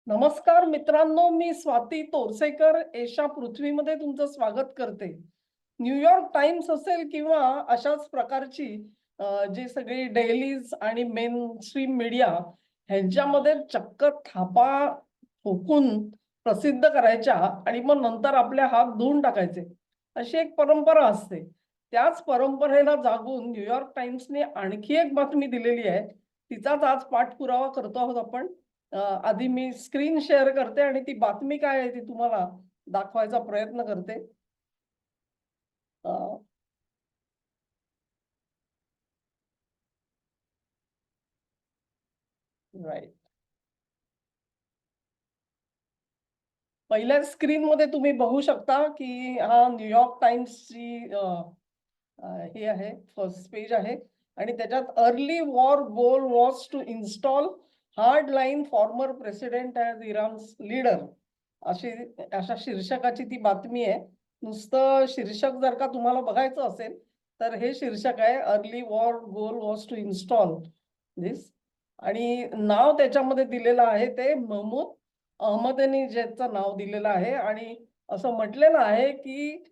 नमस्कार मित्रांनो, मी स्वाती तोरसेकर एशा पृथ्वीमध्ये तुमचं स्वागत करते. न्यूयॉर्क टाइम्स असेल किंवा अशाच प्रकारची जी सगळी डेलीज आणि मेन स्ट्रीम मीडिया ह्यांच्यामध्ये चक्क थापा ठोकून प्रसिद्ध करायच्या आणि मग नंतर आपले हात धुवून टाकायचे, अशी एक परंपरा असते. त्याच परंपरेला जागून न्यूयॉर्क टाइम्सने आणखी एक बातमी दिलेली आहे. तिचाच आज पाठपुरावा करतो आहोत आपण. आधी मी स्क्रीन शेअर करते आणि ती बातमी काय आहे ती तुम्हाला दाखवायचा प्रयत्न करते. राईट. पहिल्या स्क्रीनमध्ये तुम्ही बघू शकता, की हा न्यूयॉर्क टाइम्सची हे आहे, फर्स्ट पेज आहे आणि त्याच्यात early war goal was to install hard line former president as Iran's leader, अशी अशा शीर्षकाची ती बातमी आहे. नुसतं शीर्षक जर का तुम्हाला बघायचं असेल तर हे शीर्षक आहे, early war goal was to install this. आणि नाव त्याच्यामध्ये दिलेलं आहे ते महमूद अहमदनेजादचं नाव दिलेलं आहे आणि असं म्हटलेलं आहे की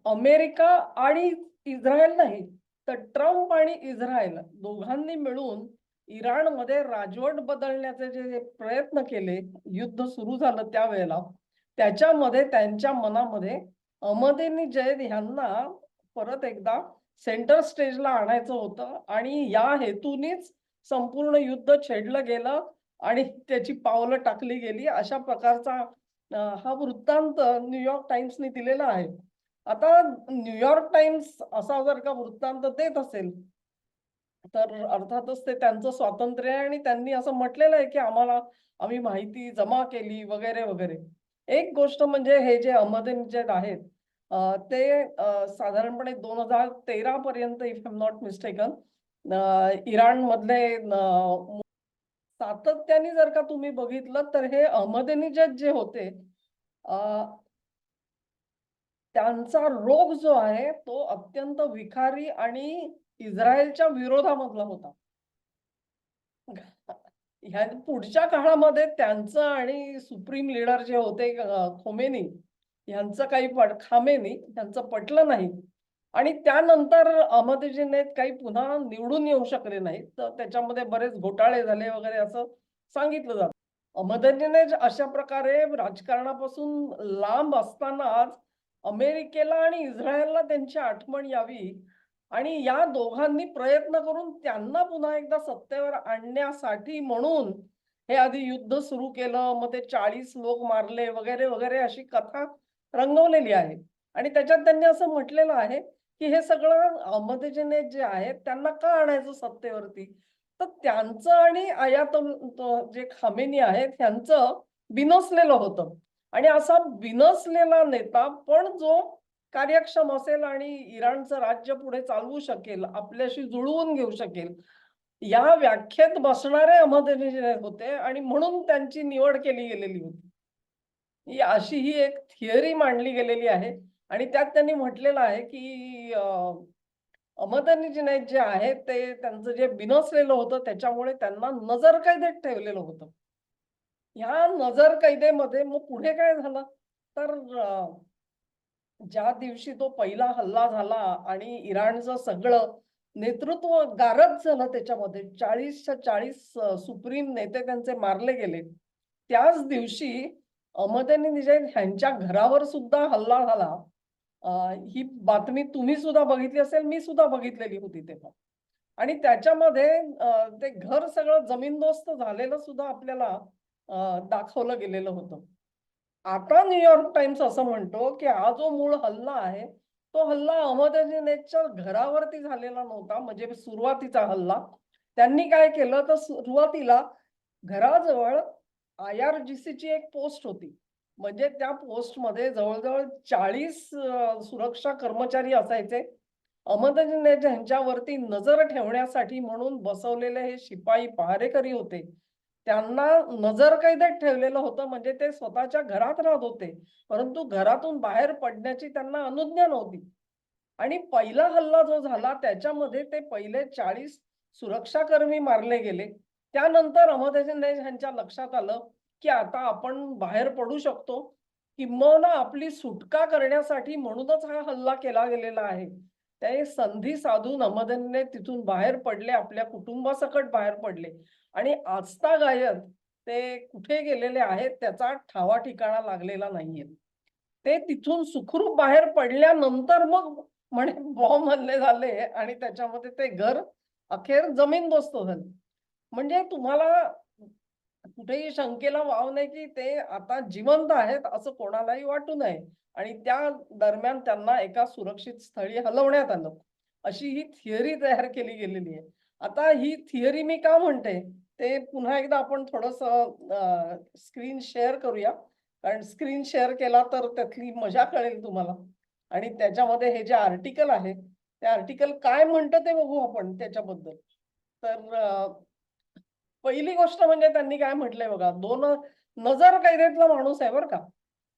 अमेरिका आणि इस्रायल नाही, तर ट्रम्प आणि इस्रायल दोघांनी मिळून इराणमध्ये राजवट बदलण्याचे जे प्रयत्न केले, युद्ध सुरू झालं त्यावेळेला, त्याच्यामध्ये त्यांच्या मनामध्ये अहमदीनेजाद ह्यांना परत एकदा सेंटर स्टेजला आणायचं होतं आणि या हेतूनीच संपूर्ण युद्ध छेडलं गेलं आणि त्याची पावलं टाकली गेली. अशा प्रकारचा हा वृत्तांत न्यूयॉर्क टाइम्सने दिलेला आहे. आता न्यूयॉर्क टाइम्स असा जर का वृत्तांत देत असेल, तर अर्थातच ते त्यांचं स्वातंत्र्य आहे आणि त्यांनी असं म्हटलेलं आहे, की आम्ही माहिती जमा केली वगैरे, वगैरे. एक गोष्ट म्हणजे हे जे अहमदीनेजाद आहेत, ते साधारणपणे 2013 पर्यंत if I am not mistaken इराणमधले सातत्याने जर का तुम्ही बघितलं तर हे अहमदीनेजाद जे होते, अ, त्यांचा रोग जो आहे तो अत्यंत विखारी आणि इस्रायलच्या विरोधामधला होता. ह्या पुढच्या काळामध्ये त्यांचं आणि सुप्रीम लीडर जे होते खोमेनी यांचं काही खामेनी यांचं पटलं नाही आणि त्यानंतर अहमदीजीने काही पुन्हा निवडून येऊ शकले नाहीत. तर त्याच्यामध्ये बरेच घोटाळे झाले वगैरे असं सांगितलं जातं. अहमदीजीने अशा प्रकारे राजकारणापासून लांब असतानाच अमेरिकेला आणि इस्रायलला त्यांची आठवण यावी आणि या दोघांनी प्रयत्न करून त्यांना पुन्हा एकदा सत्तेवर आणण्यासाठी म्हणून हे आधी युद्ध सुरू केलं. मग ते 40 लोक मारले वगैरे, वगैरे अशी कथा रंगवलेली आहे. आणि त्याच्यात त्यांनी असं म्हटलेलं आहे, की हे सगळं अहमदीनेजाद जे आहेत त्यांना का आणायचं सत्तेवरती? तर त्यांचं आणि जे खामेनी आहेत ह्यांचं बिनसलेलं होतं. आणि असा बिनसलेला नेता पण जो कार्यक्षम असेल आणि इराणचं राज्य पुढे चालवू शकेल, आपल्याशी जुळवून घेऊ शकेल, या व्याख्येत बसणारे अहमदीनेजाद होते आणि म्हणून त्यांची निवड केली गेलेली होती. ही एक थिअरी मांडली गेलेली आहे आणि त्यात त्यांनी म्हटलेलं आहे, की अहमदीनेजाद जे आहेत ते त्यांचं जे बिनसलेलं होतं त्याच्यामुळे त्यांना नजरकैदेत ठेवलेलं होतं. ह्या नजरकैदेमध्ये मग पुढे काय झालं? तर ज्या दिवशी तो पहिला हल्ला झाला आणि इराणचं सगळं नेतृत्व गारद झालं त्याच्यामध्ये 40च्या 40 सुप्रीम नेते त्यांचे मारले गेले. त्याच दिवशी अहमदीनेजाद ह्यांच्या घरावर सुद्धा हल्ला झाला. अ, ही बातमी तुम्ही सुद्धा बघितली असेल, मी सुद्धा बघितलेली होती तेव्हा. आणि त्याच्यामध्ये ते घर सगळं जमीनदोस्त झालेलं सुद्धा आपल्याला दाखवलं गेलेलं होतं. आता न्यूयॉर्क टाइम्स असं म्हणतो, की हा जो मूळ हल्ला आहे, तो हल्ला अहमदीनेजादच्या घरावरती झालेला नव्हता, म्हणजे सुरुवातीचा हल्ला. त्यांनी काय केलं, तर सुरुवातीला घराजवळ IRGCची एक पोस्ट होती. म्हणजे त्या पोस्टमध्ये जवळ-जवळ 40 सुरक्षा कर्मचारी असायचे. अहमदीनेजाद यांच्यावरती नजर ठेवण्यासाठी म्हणून बसवलेले हे शिपाई पहारेकरी होते. त्यांना नजरकैदेत ठेवलेलं होतं, म्हणजे ते स्वतःच्या घरात राहत होते. परंतु घरातून बाहेर पडण्याची त्यांना अनुज्ञा नव्हती. आणि पहिला हल्ला जो झाला त्याच्यामध्ये ते पहिले 40 सुरक्षाकर्मी मारले गेले. त्यानंतर अहमदीनेजाद यांच्या लक्षात आलं, की आता आपण बाहेर पडू शकतो, किंबहुना आपली सुटका करण्यासाठी म्हणूनच हा हल्ला केला गेलेला आहे. ते संधी साधून अहमदने तिथून बाहेर पडले, आपल्या कुटुंबासकट बाहेर पडले आणि आजतागायत ते कुठे गेलेले आहेत त्याचा ठावा ठिकाणा लागलेला नाहीये. ते तिथून सुखरूप बाहेर पडल्यानंतर मग म्हणे बॉम्ब हल्ले झाले आणि त्याच्यामध्ये ते घर अखेर जमीनदोस्त झालं. म्हणजे तुम्हाला कुठेही शंकेला वाव नाही, की ते आता जिवंत आहेत असं कोणालाही वाटू नये आणि त्या दरम्यान त्यांना एका सुरक्षित स्थळी हलवण्यात आलं. अशी ही थिअरी तयार केली गेलेली आहे. आता ही थिअरी मी का म्हणते, ते पुन्हा एकदा आपण थोडंसं स्क्रीन शेअर करूया. कारण स्क्रीन शेअर केला तर त्यातली मजा कळेल तुम्हाला आणि त्याच्यामध्ये हे जे आर्टिकल आहे, ते आर्टिकल काय म्हणतं ते बघू आपण त्याच्याबद्दल. तर पहिली गोष्ट म्हणजे त्यांनी काय म्हटलंय बघा, नजर कैदेतला माणूस आहे बरं का.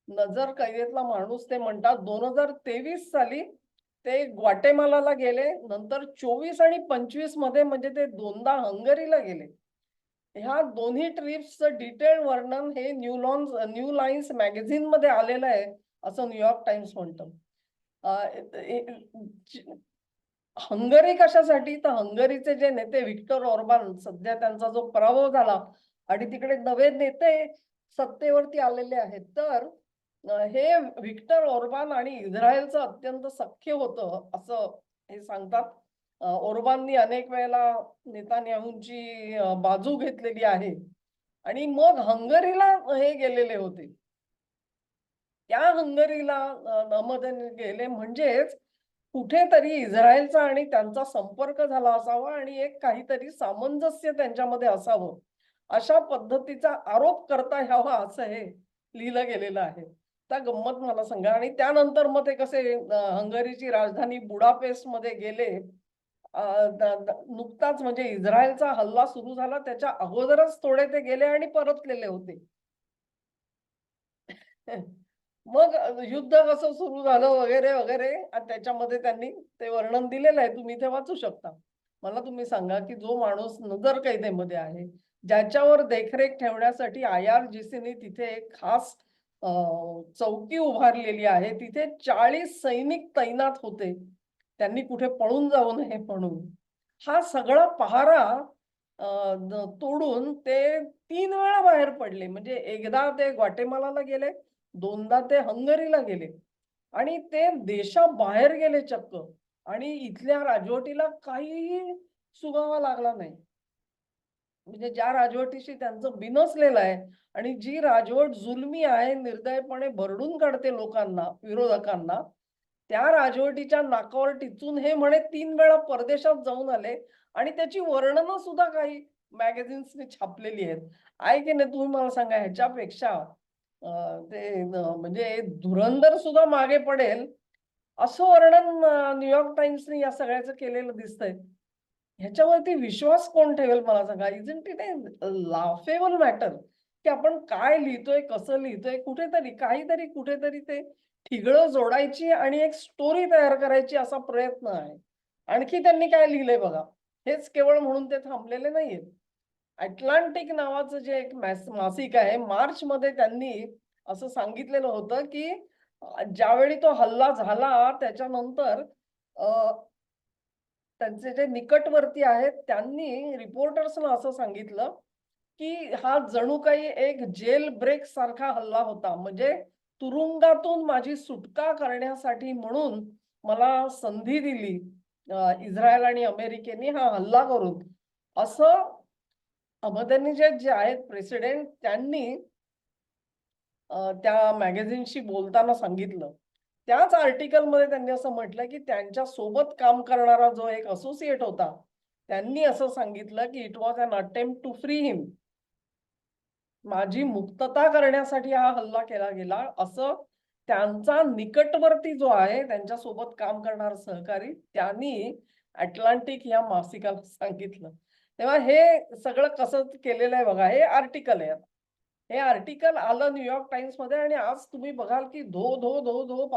नजर कैदेतला माणूस ते म्हणतात 2023 साली ते ग्वाटेमालाला गेले. नंतर 24 आणि 25 मध्ये म्हणजे ते दोनदा हंगरीला गेले. ह्या दोन्ही ट्रिप्सचं डिटेल वर्णन हे न्यू लाईन्स मॅगझिन मध्ये आलेलं आहे, असं न्यूयॉर्क टाइम्स म्हणतं. हंगरी कशासाठी? तर हंगरीचे जे नेते व्हिक्टर ऑर्बान, सध्या त्यांचा जो पराभव झाला आणि तिकडे नवे नेते सत्तेवरती आलेले आहेत. तर हे व्हिक्टर ऑर्बान आणि इस्रायलचं अत्यंत सख्य होतं असं हे सांगतात. ऑर्बाननी अनेक वेळेला नेतान्याहूंची बाजू घेतलेली आहे आणि मग हंगरीला हे गेलेले होते. त्या हंगरीला नमदने गेले म्हणजेच कुठेतरी इस्रायलचा आणि त्यांचा संपर्क झाला असावा आणि एक काहीतरी सामंजस्य त्यांच्यामध्ये असावं, अशा पद्धतीचा आरोप करता यावा असं हे लिहिलं गेलेलं आहे. त्या गंमत मला सांगा आणि त्यानंतर मग ते कसे हंगरीची राजधानी बुडापेस्टमध्ये गेले. नुकताच म्हणजे इस्रायलचा हल्ला सुरू झाला त्याच्या अगोदरच थोडे ते गेले आणि परतलेले होते. मग युद्ध कसं सुरू झालं वगैरे वगैरे आणि त्याच्यामध्ये त्यांनी ते वर्णन दिलेलं आहे, तुम्ही इथे वाचू शकता. मला तुम्ही सांगा की जो माणूस नजर कैदेमध्ये आहे, ज्याच्यावर देखरेख ठेवण्यासाठी IRGCने तिथे एक खास चौकी उभारलेली आहे, तिथे 40 सैनिक तैनात होते, त्यांनी कुठे पळून जाऊ नये म्हणून. हा सगळा पहारा तोडून ते 3 वेळा बाहेर पडले. म्हणजे एकदा ते ग्वाटेमालाला गेले, दोनदा ते हंगरीला गेले आणि ते देशाबाहेर गेले चक्क आणि इथल्या राजवटीला काहीही सुगावा लागला नाही. म्हणजे ज्या राजवटीशी त्यांचं बिनसलेलं आहे आणि जी राजवट जुलमी आहे, निर्दयपणे भरडून काढते लोकांना, विरोधकांना, त्या राजवटीच्या नाकावर टिचून हे म्हणे 3 वेळा परदेशात जाऊन आले आणि त्याची वर्णनं सुद्धा काही मॅगझिन्सनी छापलेली आहेत. आहे की नाही तुम्ही मला सांगा ह्याच्यापेक्षा म्हणजे धुरंधर सुद्धा मागे पडेल असं वर्णन न्यूयॉर्क टाइम्सने या सगळ्याचं केलेलं दिसतंय. ह्याच्यावरती विश्वास कोण ठेवेल मला सांगा? Isn't it a laughable matter की आपण काय लिहितोय, कसं लिहितोय, कुठेतरी काहीतरी कुठेतरी ते ठिगळं जोडायची आणि एक स्टोरी तयार करायची असा प्रयत्न आहे. आणखी त्यांनी काय लिहिलंय बघा. हेच केवळ म्हणून ते थांबलेले नाहीयेत. अटलांटिक नावाचं जे एक मासिक आहे, मार्चमध्ये त्यांनी असं सांगितलेलं होतं, की ज्यावेळी तो हल्ला झाला त्याच्यानंतर त्यांचे जे निकटवर्ती आहेत त्यांनी रिपोर्टर्सना असं सांगितलं, की हा जणू काही एक जेल ब्रेक सारखा हल्ला होता. म्हणजे तुरुंगातून माझी सुटका करण्यासाठी म्हणून मला संधी दिली इस्रायल आणि अमेरिकेने हा हल्ला करून. असं अहमदीनेजाद जे आहेत प्रेसिडेंट त्यांनी त्या मॅगझिनशी बोलताना सांगितलं. त्याच आर्टिकलमध्ये त्यांनी असं म्हटलं, की त्यांच्या सोबत काम करणारा जो एक असोसिएट होता, त्यांनी असं सांगितलं, की it was an attempt to free him. माझी मुक्तता करण्यासाठी हा हल्ला केला गेला, असं त्यांचा निकटवर्ती जो आहे, त्यांच्यासोबत काम करणारा सहकारी, त्यांनी अटलांटिक या मासिकाला सांगितलं. तेव्हा हे सगळं कसं केलेलं आहे बघा, हे आर्टिकल आहे. हे आर्टिकल आलं न्यूयॉर्क टाइम्समध्ये आणि आज तुम्ही बघाल की धो धो धो धो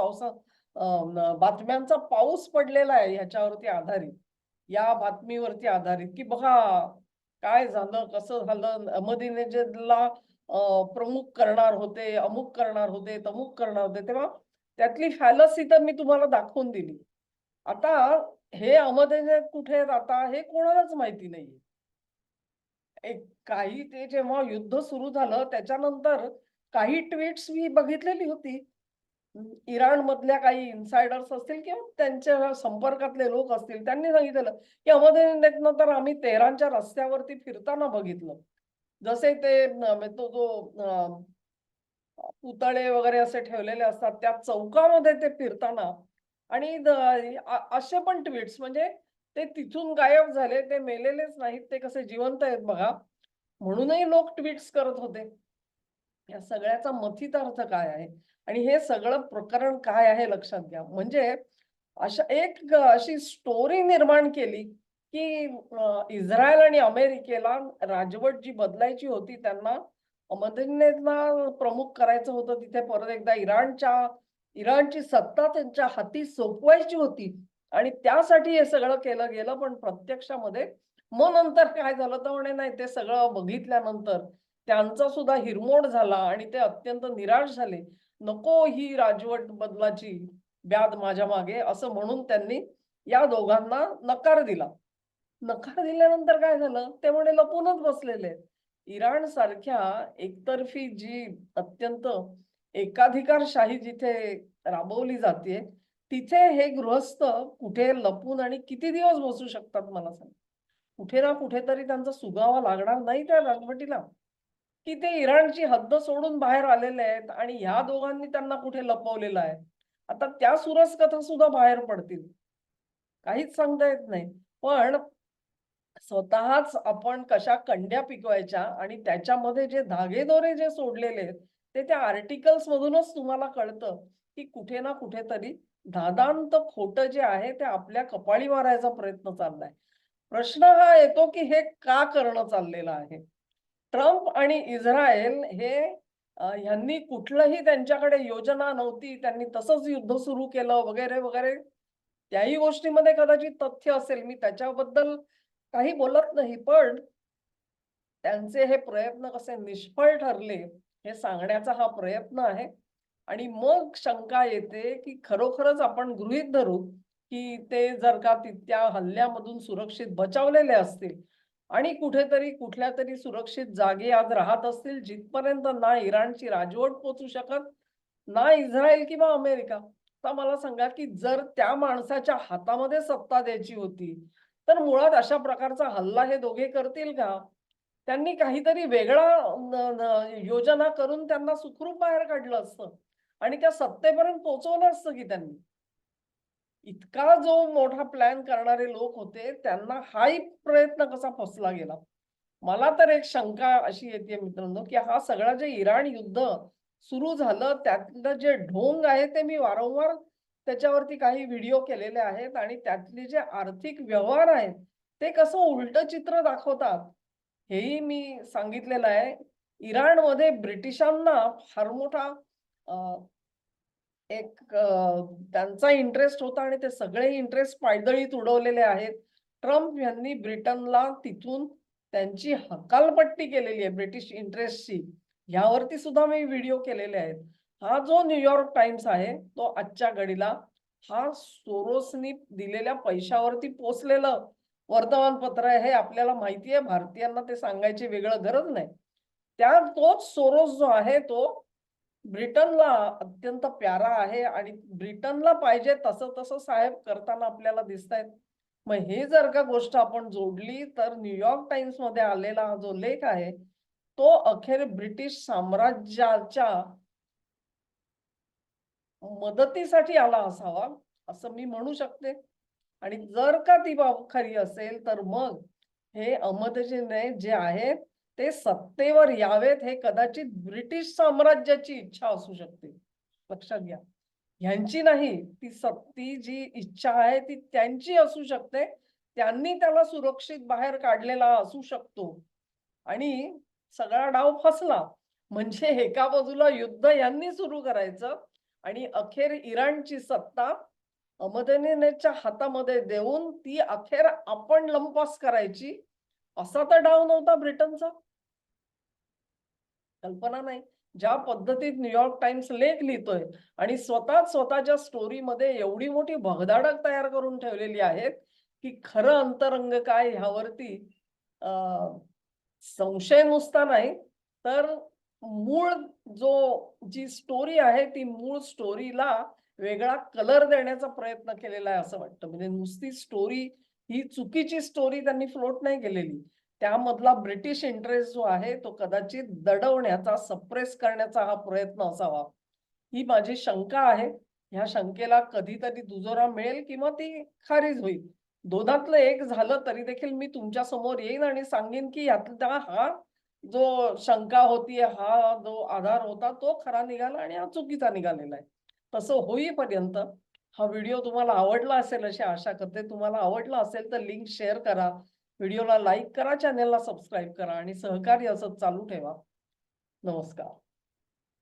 बातम्यांचा पाऊस पडलेला आहे ह्याच्यावरती आधारित, या बातमीवरती आधारित, की बघा काय झालं, कसं झालं, अहमदीनेजादला प्रमुख करणार होते, अमुक करणार होते, तमुक करणार होते. तेव्हा त्यातली फॅलसी तर मी तुम्हाला दाखवून दिली. आता हे अहमदनगर कुठे आहेत आता हे कोणालाच माहिती नाहीये. एक काही ते जेव्हा युद्ध सुरू झालं त्याच्यानंतर काही ट्वीट्स मी बघितलेली होती. इराण मधल्या काही इन्सायडर्स असतील किंवा त्यांच्या संपर्कातले लोक असतील, त्यांनी सांगितलेलं, की अहमदनगर तर आम्ही तेहरानच्या रस्त्यावरती फिरताना बघितलं. जसे ते तो जो पुतळे वगैरे असे ठेवलेले असतात, त्या चौकामध्ये ते फिरताना आणि असे पण ट्वीट्स म्हणजे ते तिथून गायब झाले, ते मेलेलेच नाहीत, ते कसे जिवंत आहेत बघा. म्हणूनही लोक ट्वीट्स करत होते. या सगळ्याचा मथित अर्थ काय आहे? आणि हे सगळं प्रकरण काय आहे लक्षात घ्या. म्हणजे अशी स्टोरी निर्माण केली, की इस्रायल आणि अमेरिकेला राजवट जी बदलायची होती त्यांना मदतीनेला प्रमुख करायचं होतं. तिथे परत एकदा इराणची सत्ता त्यांच्या हाती सोपवायची होती आणि त्यासाठी हे सगळं केलं गेलं. पण प्रत्यक्षामध्ये मग नंतर काय झालं तर म्हणे नाही ते सगळं बघितल्यानंतर त्यांचा सुद्धा हिरमोड झाला आणि ते अत्यंत निराश झाले. नको ही राजवट बदलाची व्याद माझ्या मागे असं म्हणून त्यांनी या दोघांना नकार दिला. नकार दिल्यानंतर काय झालं? ते म्हणे लपूनच बसलेले आहेत. इराण सारख्या एकतर्फी जी अत्यंत एकाधिकारशाही जिथे राबवली जाते, तिथे हे गृहस्थ कुठे लपून आणि किती दिवस बसू शकतात मला सांगा? कुठे ना कुठेतरी त्यांचा सुगावा लागणार नाही त्या राजवटीला? की ते इराणची हद्द सोडून बाहेर आलेले आहेत आणि ह्या दोघांनी त्यांना कुठे लपवलेलं आहे. आता त्या सुरस कथा सुद्धा बाहेर पडतील. काहीच सांगता येत नाही. पण स्वतःच आपण कशा कंड्या पिकवायच्या आणि त्याच्यामध्ये जे धागेदोरे जे सोडलेले आहेत, ते त्या आर्टिकल्स मधूनच तुम्हाला कळतं, की कुठे ना कुठेतरी धादांत खोटं जे आहे ते आपल्या कपाळी मारायचा प्रयत्न चाललाय. प्रश्न हा येतो, की हे का करणं चाललेलं आहे? ट्रम्प आणि इस्रायल हे ह्यांनी कुठलंही त्यांच्याकडे योजना नव्हती. त्यांनी तसंच युद्ध सुरू केलं वगैरे, वगैरे. त्याही गोष्टीमध्ये कदाचित तथ्य असेल. मी त्याच्याबद्दल काही बोलत नाही. पण त्यांचे हे प्रयत्न कसे निष्फळ ठरले, हे सांगण्याचा हा प्रयत्न आहे. आणि मग शंका येते, की खरोखरच आपण गृहीत धरू, की ते जर का त्या हल्ल्यामधून सुरक्षित बचावलेले असतील आणि कुठेतरी कुठल्यातरी सुरक्षित जागी आज राहत असतील, जिथपर्यंत ना इराणची राजवट पोहोचू शकत, ना इस्रायल किंवा अमेरिका. आता मला सांगा, की जर त्या माणसाच्या हातामध्ये सत्ता द्यायची होती, तर मुळात अशा प्रकारचा हल्ला हे दोघे करतील का? त्यांनी काहीतरी वेगळा योजना करून त्यांना सुखरूप बाहेर काढलं असतं आणि त्या सत्तेपर्यंत पोहोचवलं असतं की त्यांनी. इतका जो मोठा प्लॅन करणारे लोक होते, त्यांना हाही प्रयत्न कसा फसला गेला? मला तर एक शंका अशी येते मित्रांनो, की हा सगळा जे इराण युद्ध सुरू झालं, त्यातलं जे ढोंग आहे ते मी वारंवार त्याच्यावरती काही व्हिडिओ केलेले आहेत आणि त्यातले जे आर्थिक व्यवहार आहेत, ते कसं उलटं चित्र दाखवतात, हेही मी सांगितलेलं आहे. इराणमध्ये ब्रिटिशांना फार मोठा त्यांचा इंटरेस्ट होता आणि ते सगळे इंटरेस्ट पायदळीत उडवलेले आहेत. ट्रम्प यांनी ब्रिटनला तिथून त्यांची हकालपट्टी केलेली आहे ब्रिटिश इंटरेस्टची. यावरती सुद्धा मी व्हिडिओ केलेले आहेत. हा जो न्यूयॉर्क टाइम्स आहे, तो आजच्या घडीला हा सोरोसनी दिलेल्या पैशावरती पोचलेलं वर्तमानपत्र आहे. हे आपल्याला माहिती आहे. भारतीयांना ते सांगायची वेगळं गरज नाही. तोच सोरोस जो आहे तो ब्रिटनला अत्यंत प्यारा आहे आणि ब्रिटनला पाहिजे तसं तसं साहेब करताना आपल्याला दिसतायत. मग हे जर का गोष्ट आपण जोडली तर न्यूयॉर्क टाइम्स मध्ये आलेला हा जो लेख आहे तो अखेर ब्रिटिश साम्राज्याच्या मदतीसाठी आला असावा असं मी म्हणू शकते. आणि जर का ती बाब खरी असेल तर मग हे अहमदजीने जे आहे ते सत्तेवर यावेत हे कदाचित ब्रिटिश साम्राज्याची इच्छा असू शकते. लक्षात घ्या. ह्यांची नाही, ती जी इच्छा आहे ती त्यांची असू शकते. त्यांनी त्याला सुरक्षित बाहेर काढलेला असू शकतो आणि सगळा डाव फसला. म्हणजे एका बाजूला युद्ध यांनी सुरू करायचं आणि अखेर इराणची सत्ता अहमदीनेच्या हातामध्ये देऊन ती अखेर आपण लंपास करायची. असा तर डाव नव्हता ब्रिटनचा. कल्पना नाही. ज्या पद्धतीत न्यूयॉर्क टाइम्स लेख लिहितोय आणि स्वतःच्या स्टोरीमध्ये एवढी मोठी भगदाडक तयार करून ठेवलेली आहेत, की खरं अंतरंग काय ह्यावरती अ, संशय नुसता नाही, तर मूळ जो जी स्टोरी आहे, ती मूळ स्टोरीला वेगळा कलर देण्याचा प्रयत्न केलेला आहे असं वाटतं. म्हणजे नुसती स्टोरी ही चुकीची स्टोरी त्यांनी फ्लोट नाही केलेली. त्यामधला ब्रिटिश इंटरेस्ट जो आहे, तो कदाचित दडवण्याचा, सप्रेस करण्याचा हा प्रयत्न असावा. ही माझी शंका आहे. ह्या शंकेला कधीतरी दुजोरा मिळेल किंवा ती खारिज होईल. दोनातलं एक झालं तरी देखील मी तुमच्या समोर येईन आणि सांगेन, की यातला हा जो शंका होती, हा जो आधार होता, तो खरा निघाला आणि हा चुकीचा निघालेला आहे. तसं होईपर्यंत हा व्हिडिओ तुम्हाला आवडला असेल अशी आशा करते. तुम्हाला आवडला असेल तर लिंक शेअर करा. व्हिडिओला लाईक करा, चॅनेलला सबस्क्राईब करा आणि सहकार्य असंच चालू ठेवा. नमस्कार.